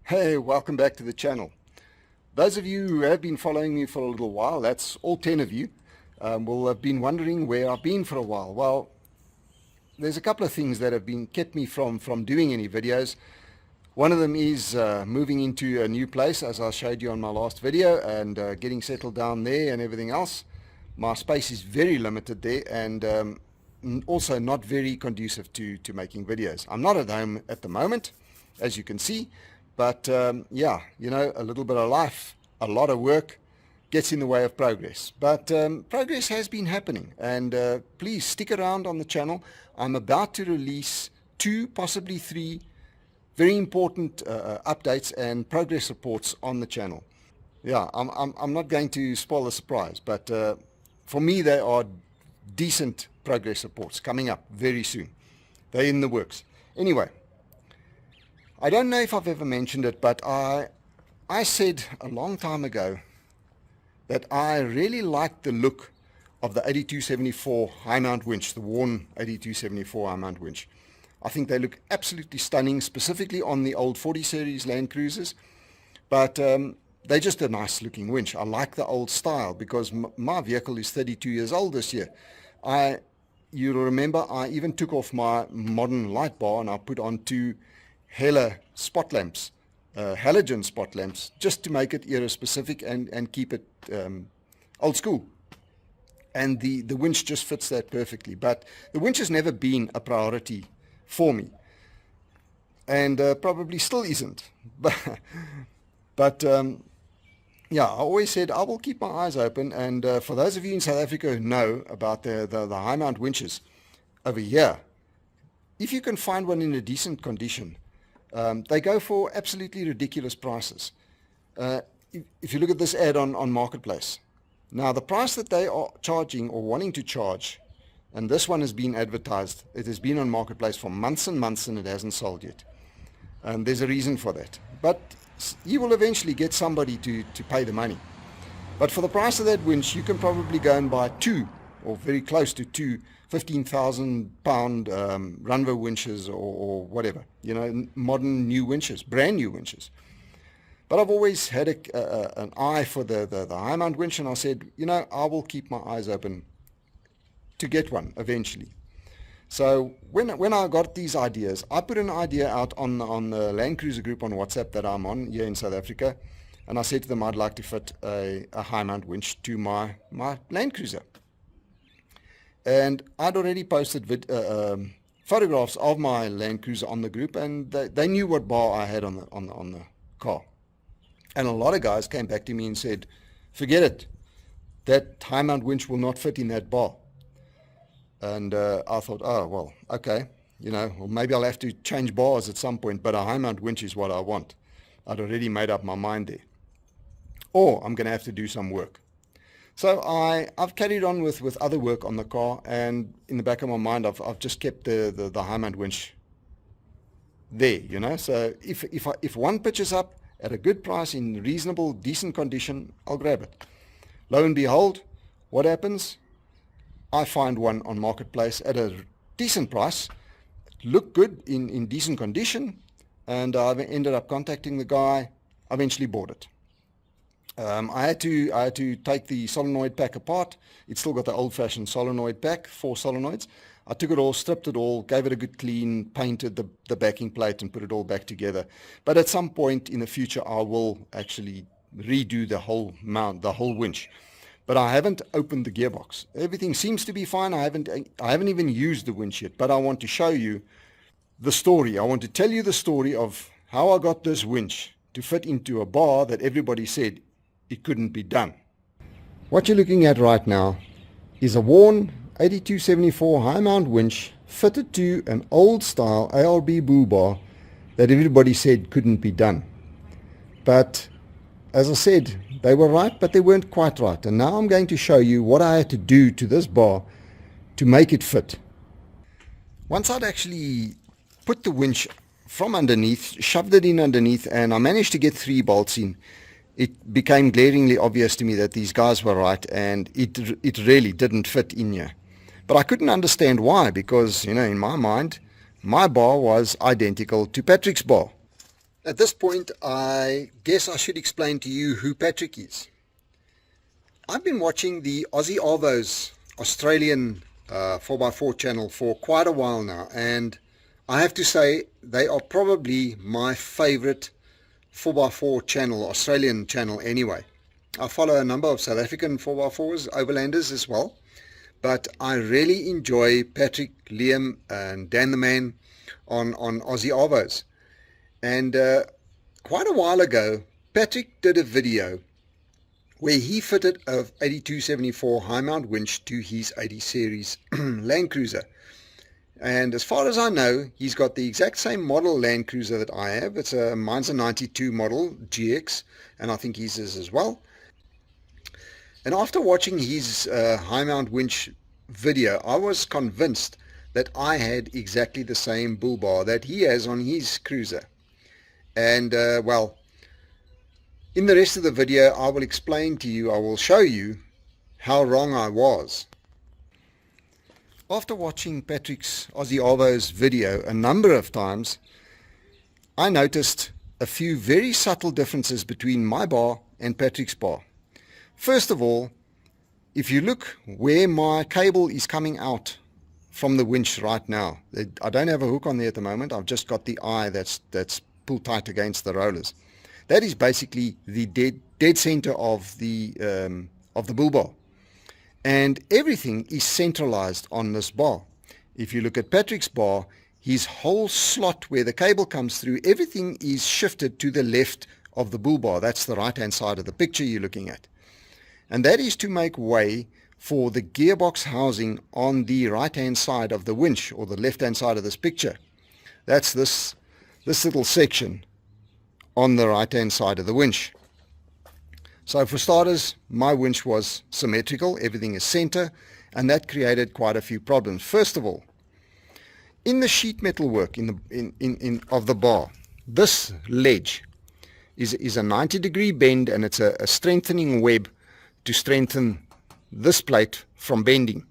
Hey, welcome back to the channel. Those of you who have been following me for a little while, that's all 10 of you, will have been wondering where I've been for a while. Well, there's a couple of things that have been kept me from doing any videos. One of them is moving into a new place, as I showed you on my last video, and getting settled down there and everything else. My space is very limited there, and also not very conducive to making videos. I'm not at home at the moment, as you can see. But yeah, you know, a little bit of life, a lot of work gets in the way of progress. But progress has been happening, and please stick around on the channel. I'm about to release 2, possibly 3 very important updates and progress reports on the channel. Yeah, I'm not going to spoil the surprise, but for me they are decent progress reports coming up very soon. They're in the works. Anyway, I don't know if I've ever mentioned it, but I said a long time ago that I really liked the look of the 8274 high mount winch, the worn 8274 high mount winch. I think they look absolutely stunning, specifically on the old 40 series Land Cruisers, but they're just a nice looking winch. I like the old style because my vehicle is 32 years old this year. You'll remember I even took off my modern light bar and I put on 2 Hella spot lamps, halogen spot lamps, just to make it era specific and keep it old school. And the winch just fits that perfectly. But the winch has never been a priority for me, and probably still isn't. But yeah, I always said I will keep my eyes open. And for those of you in South Africa who know about the high mount winches over here, if you can find one in a decent condition, they go for absolutely ridiculous prices. If you look at this ad on Marketplace, now the price that they are charging or wanting to charge, and this one has been advertised, it has been on Marketplace for months and months and it hasn't sold yet. And there's a reason for that. But you will eventually get somebody to pay the money. But for the price of that winch, you can probably go and buy 2, or very close to 2, 15,000 pound Runvo winches or whatever, you know, modern new winches, brand new winches. But I've always had an eye for the high mount winch, and I said, you know, I will keep my eyes open to get one eventually. So when I got these ideas, I put an idea out on the Land Cruiser group on WhatsApp that I'm on here in South Africa, and I said to them I'd like to fit a high mount winch to my Land Cruiser. And I'd already posted photographs of my Land Cruiser on the group, and they knew what bar I had on the car. And a lot of guys came back to me and said, forget it, that high mount winch will not fit in that bar. And I thought, oh, well, okay, you know, well, maybe I'll have to change bars at some point, but a high mount winch is what I want. I'd already made up my mind there. Or I'm going to have to do some work. So I've carried on with other work on the car, and in the back of my mind I've just kept the high mount winch there, you know. So if one pitches up at a good price in reasonable, decent condition, I'll grab it. Lo and behold, what happens? I find one on Marketplace at a decent price, looked good in decent condition, and I ended up contacting the guy. I eventually bought it. I had to take the solenoid pack apart. It's still got the old-fashioned solenoid pack, 4 solenoids. I took it all, stripped it all, gave it a good clean, painted the backing plate and put it all back together. But at some point in the future, I will actually redo the whole mount, the whole winch. But I haven't opened the gearbox. Everything seems to be fine. I haven't even used the winch yet, but I want to show you the story. I want to tell you the story of how I got this winch to fit into a bar that everybody said it couldn't be done. What you're looking at right now is a worn 8274 high mount winch fitted to an old style ARB bullbar that everybody said couldn't be done. But as I said, they were right, but they weren't quite right. And now I'm going to show you what I had to do to this bar to make it fit. Once I'd actually put the winch from underneath, shoved it in underneath, and I managed to get 3 bolts in, it became glaringly obvious to me that these guys were right, and it really didn't fit in here. But I couldn't understand why, because, you know, in my mind, my bar was identical to Patrick's bar. At this point, I guess I should explain to you who Patrick is. I've been watching the Aussie Arvo's Australian 4x4 channel for quite a while now, and I have to say they are probably my favorite 4x4 channel, Australian channel anyway. I follow a number of South African 4x4s, Overlanders as well, but I really enjoy Patrick, Liam and Dan the Man on Aussie Arvo's. And quite a while ago, Patrick did a video where he fitted a 8274 high mount winch to his 80 series Land Cruiser. And as far as I know, he's got the exact same model Land Cruiser that I have. Mine's a 92 model GX, and I think his is as well. And after watching his high mount winch video, I was convinced that I had exactly the same bull bar that he has on his cruiser. And well, in the rest of the video, I will explain to you, I will show you how wrong I was. After watching Patrick's Aussie Arvo's video a number of times, I noticed a few very subtle differences between my bar and Patrick's bar. First of all, if you look where my cable is coming out from the winch right now, I don't have a hook on there at the moment, I've just got the eye that's pulled tight against the rollers. That is basically the dead center of the bull bar. And everything is centralized on this bar. If you look at Patrick's bar, his whole slot where the cable comes through, everything is shifted to the left of the bull bar. That's the right-hand side of the picture you're looking at. And that is to make way for the gearbox housing on the right-hand side of the winch, or the left-hand side of this picture. That's this little section on the right-hand side of the winch. So for starters, my winch was symmetrical, everything is center, and that created quite a few problems. First of all, in the sheet metal work of the bar, this ledge is a 90-degree bend, and it's a strengthening web to strengthen this plate from bending.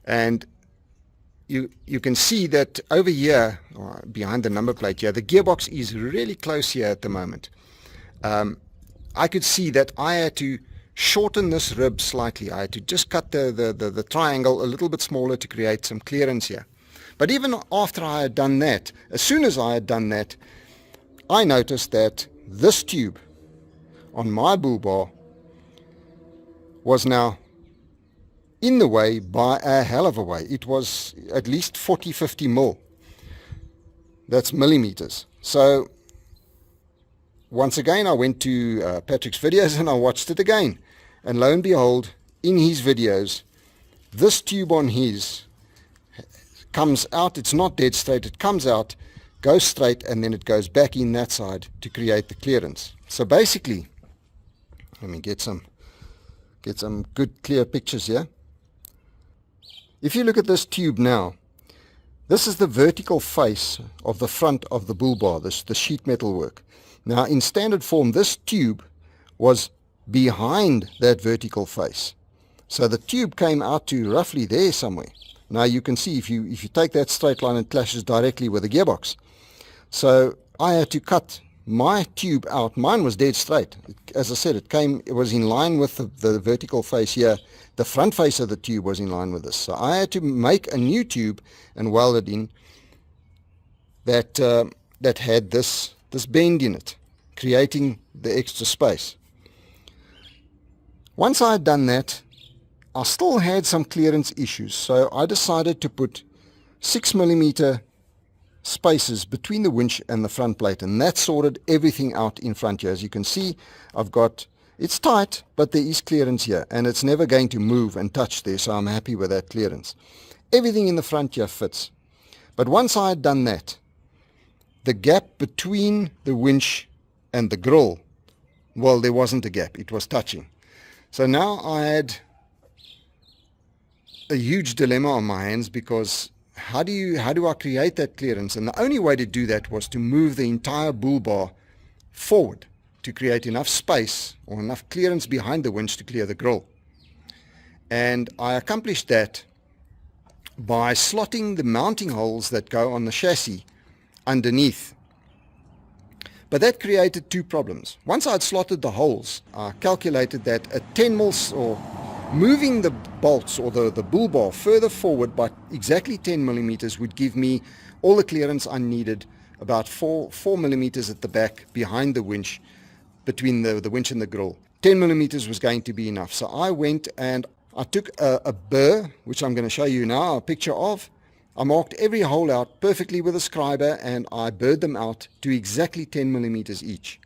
And you can see that over here, behind the number plate here, the gearbox is really close here at the moment. I could see that I had to shorten this rib slightly. I had to just cut the triangle a little bit smaller to create some clearance here. But even after I had done that, as soon as I had done that, I noticed that this tube on my bull bar was now in the way by a hell of a way. It was at least 40-50 mil. That's millimeters. So once again, I went to Patrick's videos and I watched it again. And lo and behold, in his videos, this tube on his comes out. It's not dead straight. It comes out, goes straight, and then it goes back in that side to create the clearance. So basically, let me get some good clear pictures here. If you look at this tube now, this is the vertical face of the front of the bull bar, the sheet metal work. Now in standard form, this tube was behind that vertical face. So the tube came out to roughly there somewhere. Now you can see if you take that straight line, it clashes directly with the gearbox. So I had to cut my tube out. Mine was dead straight. As I said, it was in line with the vertical face here. The front face of the tube was in line with this. So I had to make a new tube and weld it in that had this bend in it, creating the extra space. Once I had done that, I still had some clearance issues, so I decided to put 6mm spaces between the winch and the front plate, and that sorted everything out in front here. As you can see, it's tight, but there is clearance here, and it's never going to move and touch there, so I'm happy with that clearance. Everything in the front here fits. But once I had done that, the gap between the winch and the grill, well, there wasn't a gap, it was touching. So now I had a huge dilemma on my hands, because how do I create that clearance? And the only way to do that was to move the entire bull bar forward to create enough space or enough clearance behind the winch to clear the grill. And I accomplished that by slotting the mounting holes that go on the chassis underneath. But that created two problems. Once I'd slotted the holes, I calculated that a 10 mils or moving the bolts or the bull bar further forward by exactly 10 millimeters would give me all the clearance I needed, about 4 millimeters at the back behind the winch, between the winch and the grill. 10 millimeters was going to be enough. So I went and I took a burr, which I'm going to show you now a picture of. I marked every hole out perfectly with a scriber and I burred them out to exactly 10 millimeters each.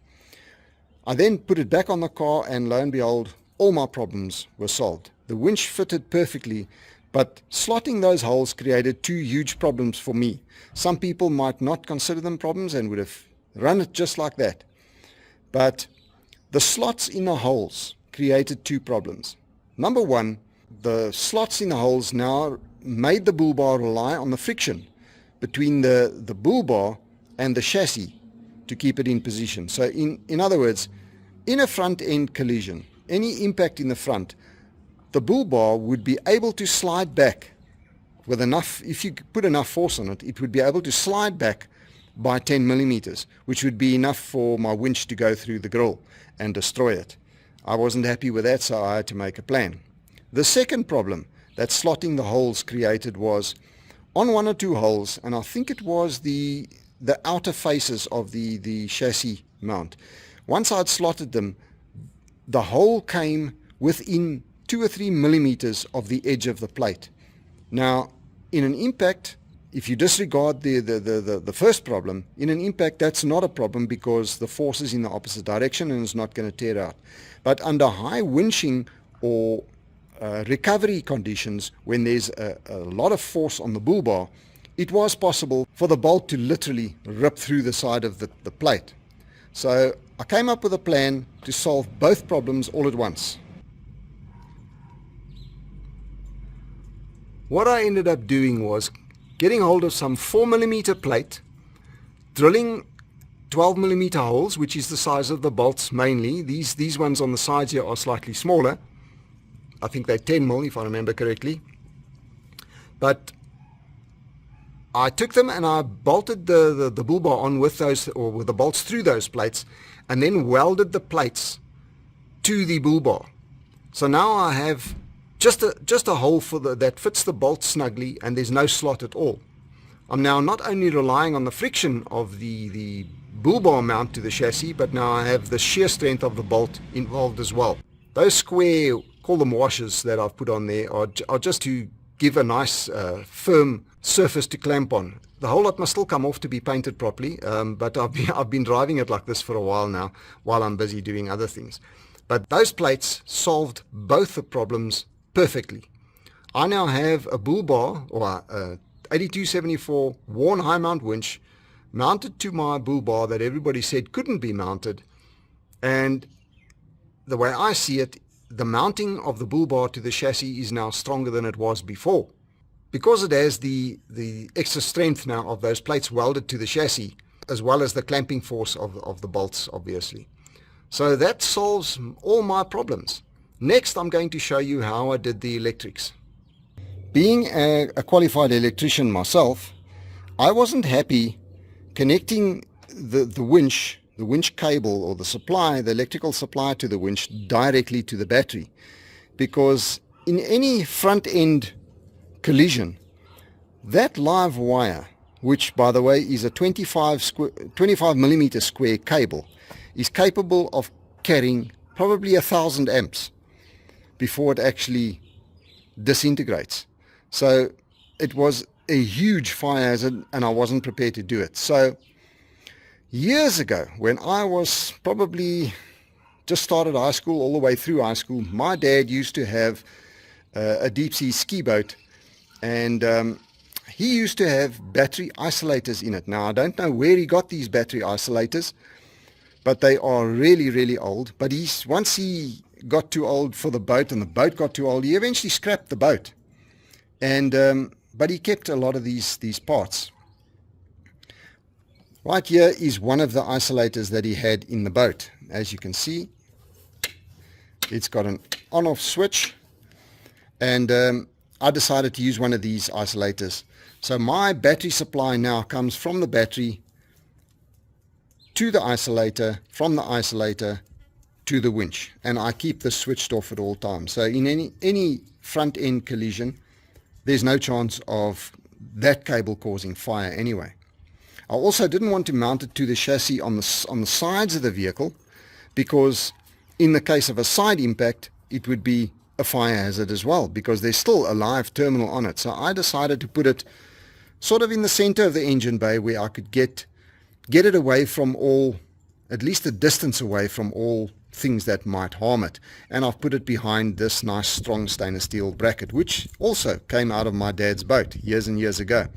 I then put it back on the car and lo and behold, all my problems were solved. The winch fitted perfectly, but slotting those holes created two huge problems for me. Some people might not consider them problems and would have run it just like that. But the slots in the holes created two problems. Number one, the slots in the holes now made the bull bar rely on the friction between the bull bar and the chassis to keep it in position. So in other words, in a front end collision, any impact in the front, the bull bar would be able to slide back with enough, if you put enough force on it, it would be able to slide back by 10 millimeters, which would be enough for my winch to go through the grill and destroy it. I wasn't happy with that, so I had to make a plan. The second problem that slotting the holes created was on one or two holes, and I think it was the outer faces of the chassis mount. Once I'd slotted them, the hole came within 2 or 3 millimeters of the edge of the plate. Now, in an impact, if you disregard the first problem, in an impact that's not a problem because the force is in the opposite direction and it's not going to tear out. But under high winching or recovery conditions, when there's a lot of force on the bull bar, it was possible for the bolt to literally rip through the side of the plate. So I came up with a plan to solve both problems all at once. What I ended up doing was getting hold of some 4mm plate, drilling 12mm holes, which is the size of the bolts mainly. These ones on the sides here are slightly smaller. I think they're 10mm if I remember correctly. But I took them and I bolted the bull bar on with those, or with the bolts through those plates, and then welded the plates to the bull bar. So now I have just a hole for that fits the bolt snugly, and there's no slot at all. I'm now not only relying on the friction of the bull bar mount to the chassis, but now I have the shear strength of the bolt involved as well. Those square, call them washers, that I've put on there are just to give a nice firm surface to clamp on. The whole lot must still come off to be painted properly, but I've been driving it like this for a while now while I'm busy doing other things. But those plates solved both the problems perfectly. I now have a bull bar, or a 8274 worn high mount winch mounted to my bull bar that everybody said couldn't be mounted, and the way I see it, the mounting of the bull bar to the chassis is now stronger than it was before, because it has the extra strength now of those plates welded to the chassis, as well as the clamping force of the bolts, obviously. So that solves all my problems. Next, I'm going to show you how I did the electrics. Being a qualified electrician myself, I wasn't happy connecting the winch cable, or the electrical supply to the winch directly to the battery, because in any front end collision, that live wire, which by the way is a 25mm square cable, is capable of carrying probably 1,000 amps before it actually disintegrates. So it was a huge fire hazard, and I wasn't prepared to do it. So years ago, when I was probably just started high school, all the way through high school, my dad used to have a deep sea ski boat, and he used to have battery isolators in it. Now, I don't know where he got these battery isolators, but they are really, really old. But once he got too old for the boat, and the boat got too old, he eventually scrapped the boat. And but he kept a lot of these parts. Right here is one of the isolators that he had in the boat. As you can see, it's got an on-off switch, and I decided to use one of these isolators. So my battery supply now comes from the battery to the isolator, from the isolator to the winch, and I keep this switched off at all times. So in any front end collision, there's no chance of that cable causing fire anyway. I also didn't want to mount it to the chassis on the sides of the vehicle, because in the case of a side impact it would be a fire hazard as well, because there's still a live terminal on it. So I decided to put it sort of in the center of the engine bay, where I could get it away from all, at least a distance away from all things that might harm it. And I've put it behind this nice strong stainless steel bracket, which also came out of my dad's boat years and years ago,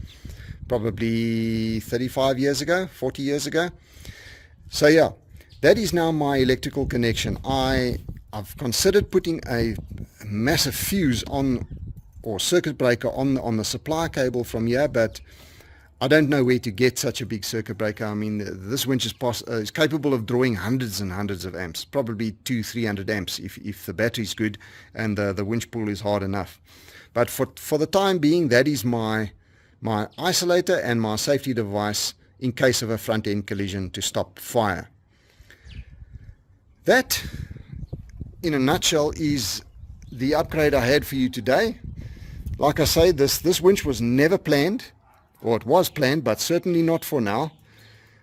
probably 35 years ago, 40 years ago. So yeah, that is now my electrical connection. I've considered putting a massive fuse on, or circuit breaker on the supply cable from here, but I don't know where to get such a big circuit breaker. I mean, this winch is capable of drawing hundreds and hundreds of amps, probably 200-300 amps if the battery's good and the winch pull is hard enough. But for the time being, that is my isolator and my safety device in case of a front end collision to stop fire. That, in a nutshell, is the upgrade I had for you today. Like I say, this winch was never planned. Or it was planned, but certainly not for now.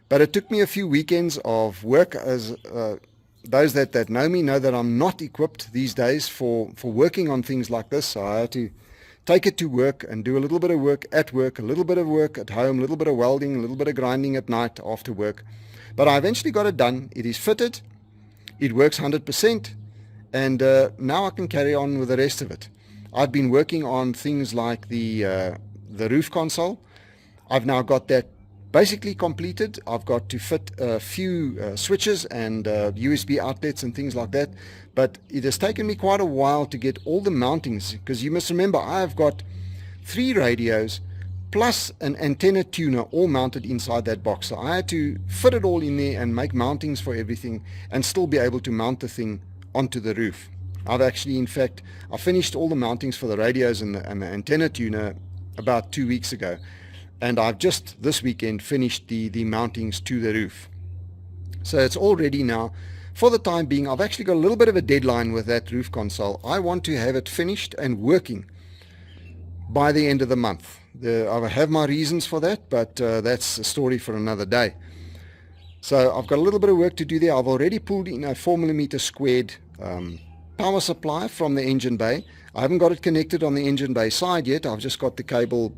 But it took me a few weekends of work. As those that know me know that I'm not equipped these days for working on things like this. So I had to take it to work and do a little bit of work at work, a little bit of work at home, a little bit of welding, a little bit of grinding at night after work. But I eventually got it done. It is fitted. It works 100%. And now I can carry on with the rest of it. I've been working on things like the roof console. I've now got that basically completed. I've got to fit a few switches and USB outlets and things like that. But it has taken me quite a while to get all the mountings, because you must remember I've got 3 radios plus an antenna tuner all mounted inside that box. So I had to fit it all in there and make mountings for everything and still be able to mount the thing onto the roof. I've actually, in fact, I finished all the mountings for the radios and the antenna tuner about 2 weeks ago. And I've just this weekend finished the mountings to the roof. So it's all ready now. For the time being, I've actually got a little bit of a deadline with that roof console. I want to have it finished and working by the end of the month. I have my reasons for that, but that's a story for another day. So I've got a little bit of work to do there. I've already pulled in a 4mm squared power supply from the engine bay. I haven't got it connected on the engine bay side yet. I've just got the cable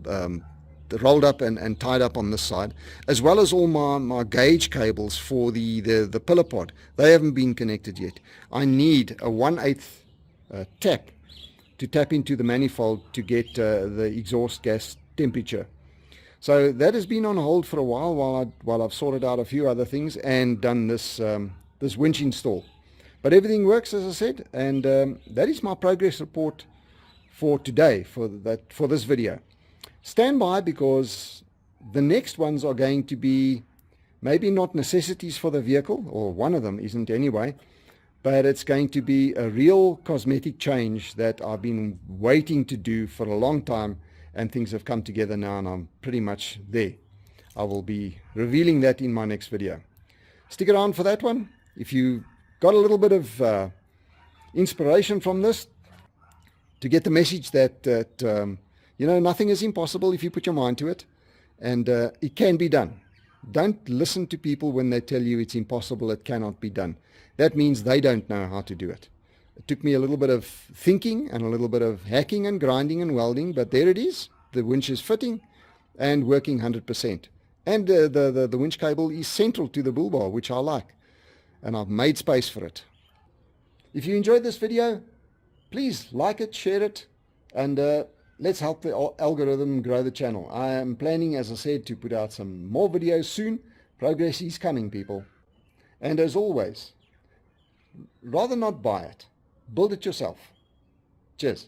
rolled up and tied up on this side, as well as all my gauge cables for the pillar pod. They haven't been connected yet. I need a 1/8 tap to tap into the manifold to get the exhaust gas temperature. So that has been on hold for a while I've sorted out a few other things and done this winch install. But everything works, as I said, and that is my progress report for today, for this video. Stand by, because the next ones are going to be maybe not necessities for the vehicle, or one of them isn't anyway, but it's going to be a real cosmetic change that I've been waiting to do for a long time, and things have come together now and I'm pretty much there. I will be revealing that in my next video. Stick around for that one. If you got a little bit of inspiration from this, to get the message that nothing is impossible if you put your mind to it, and it can be done. Don't listen to people when they tell you it's impossible, it cannot be done. That means they don't know how to do it. It took me a little bit of thinking and a little bit of hacking and grinding and welding, but there it is. The winch is fitting and working 100%. And the winch cable is central to the bullbar, which I like. And I've made space for it. If you enjoyed this video, please like it, share it, and let's help the algorithm grow the channel. I am planning, as I said, to put out some more videos soon. Progress is coming, people. And as always, rather not buy it. Build it yourself. Cheers.